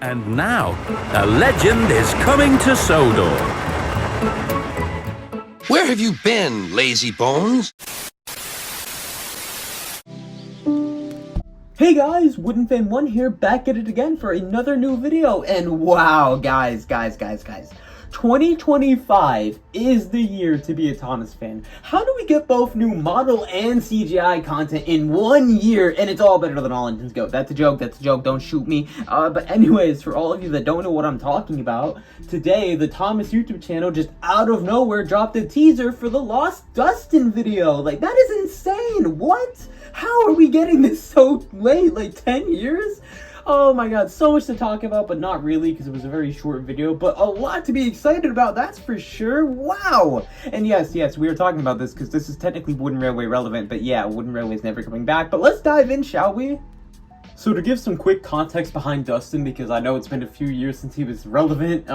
And now, a legend is coming to Sodor. Where have you been, lazy bones? Hey guys, WoodenFan1 here, back at it again for another new video, and wow, guys, 2025 is the year to be a Thomas fan. How do we get both new model and CGI content in 1 year, and it's all better than All Engines Go? That's a joke, don't shoot me. But anyways, for all of you that don't know what I'm talking about, today the Thomas YouTube channel just out of nowhere dropped a teaser for the Lost Dustin video. Like, that is insane, what? How are we getting this so late, like 10 years? Oh my god, so much to talk about, but not really because it was a very short video, but a lot to be excited about, that's for sure. Wow! And yes, we are talking about this because this is technically Wooden Railway relevant, but yeah, Wooden Railway is never coming back. But let's dive in, shall we? So to give some quick context behind Dustin, because I know it's been a few years since he was relevant,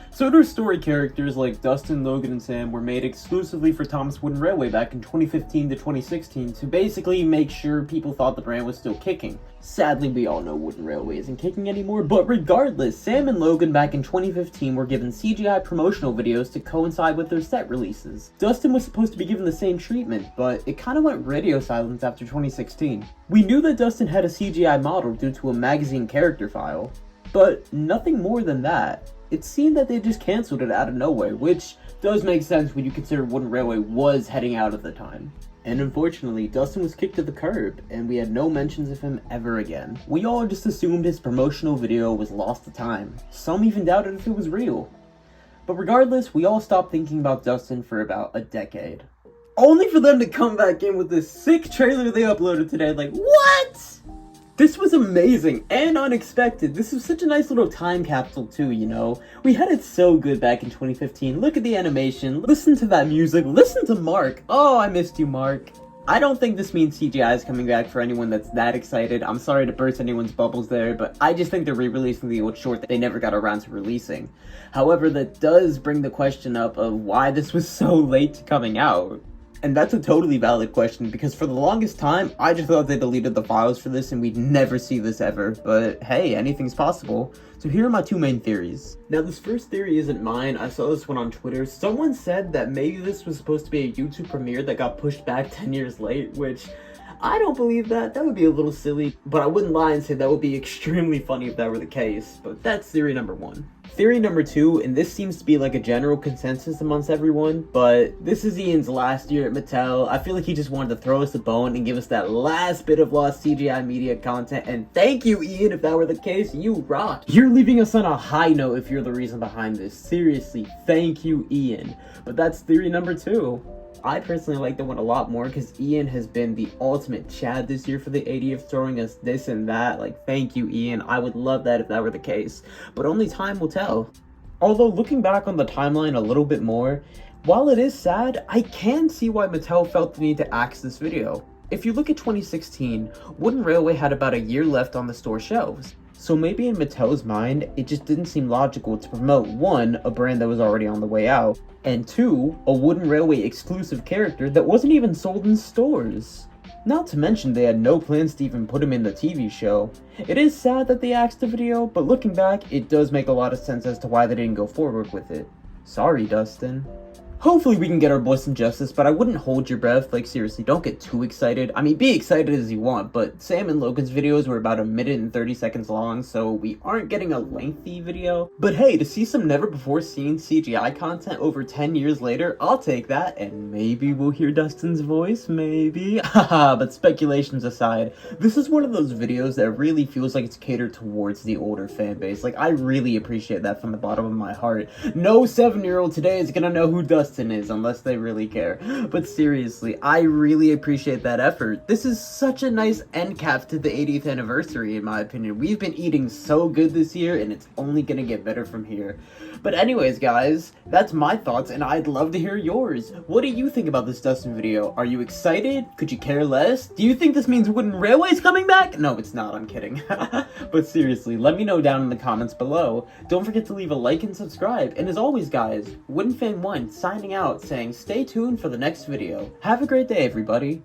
Sodor's story characters like Dustin, Logan, and Sam were made exclusively for Thomas Wooden Railway back in 2015 to 2016 to basically make sure people thought the brand was still kicking. Sadly, we all know Wooden Railway isn't kicking anymore, but regardless, Sam and Logan back in 2015 were given CGI promotional videos to coincide with their set releases. Dustin was supposed to be given the same treatment, but it kind of went radio silence after 2016. We knew that Dustin had a CGI model due to a magazine character file, but nothing more than that. It seemed that they just cancelled it out of nowhere, which does make sense when you consider Wooden Railway was heading out at the time. And unfortunately, Dustin was kicked to the curb, and we had no mentions of him ever again. We all just assumed his promotional video was lost to time. Some even doubted if it was real. But regardless, we all stopped thinking about Dustin for about a decade. Only for them to come back in with this sick trailer they uploaded today, like, what?! This was amazing and unexpected. This was such a nice little time capsule too, you know? We had it so good back in 2015. Look at the animation, listen to that music, listen to Mark. Oh, I missed you, Mark. I don't think this means CGI is coming back for anyone that's that excited. I'm sorry to burst anyone's bubbles there, but I just think they're re-releasing the old short that they never got around to releasing. However, that does bring the question up of why this was so late to coming out. And that's a totally valid question, because for the longest time, I just thought they deleted the files for this and we'd never see this ever. But hey, anything's possible. So here are my two main theories. Now, this first theory isn't mine. I saw this one on Twitter. Someone said that maybe this was supposed to be a YouTube premiere that got pushed back 10 years late, which I don't believe that. That would be a little silly, but I wouldn't lie and say that would be extremely funny if that were the case. But that's theory number one. Theory number two, and this seems to be like a general consensus amongst everyone, but this is Ian's last year at Mattel. I feel like he just wanted to throw us a bone and give us that last bit of lost CGI media content, and thank you, Ian, if that were the case. You rock. You're leaving us on a high note if you're the reason behind this. Seriously, thank you, Ian. But that's theory number two. I personally like that one a lot more because Ian has been the ultimate Chad this year for the 80th, throwing us this and that. Like, thank you, Ian. I would love that if that were the case, but only time will tell. Although, looking back on the timeline a little bit more, while it is sad, I can see why Mattel felt the need to axe this video. If you look at 2016, Wooden Railway had about a year left on the store shelves. So maybe in Mattel's mind, it just didn't seem logical to promote, one, a brand that was already on the way out, and two, a Wooden Railway exclusive character that wasn't even sold in stores. Not to mention they had no plans to even put him in the TV show. It is sad that they axed the video, but looking back, it does make a lot of sense as to why they didn't go forward with it. Sorry, Dustin. Hopefully we can get our boy some justice, but I wouldn't hold your breath. Like, seriously, don't get too excited. I mean, be excited as you want, but Sam and Logan's videos were about 1 minute and 30 seconds long, so we aren't getting a lengthy video. But hey, to see some never-before-seen CGI content over 10 years later, I'll take that, and maybe we'll hear Dustin's voice, maybe? Haha, but speculations aside, this is one of those videos that really feels like it's catered towards the older fan base. Like, I really appreciate that from the bottom of my heart. No 7-year-old today is gonna know who Dustin is unless they really care. But seriously, I really appreciate that effort. This is such a nice end cap to the 80th anniversary in my opinion. We've been eating so good this year and it's only gonna get better from here. But anyways guys, that's my thoughts and I'd love to hear yours. What do you think about this Dustin video? Are you excited? Could you care less? Do you think this means Wooden Railway's coming back? No, it's not, I'm kidding. But seriously, let me know down in the comments below. Don't forget to leave a like and subscribe. And as always guys, WoodenFan1 signing out saying stay tuned for the next video. Have a great day everybody.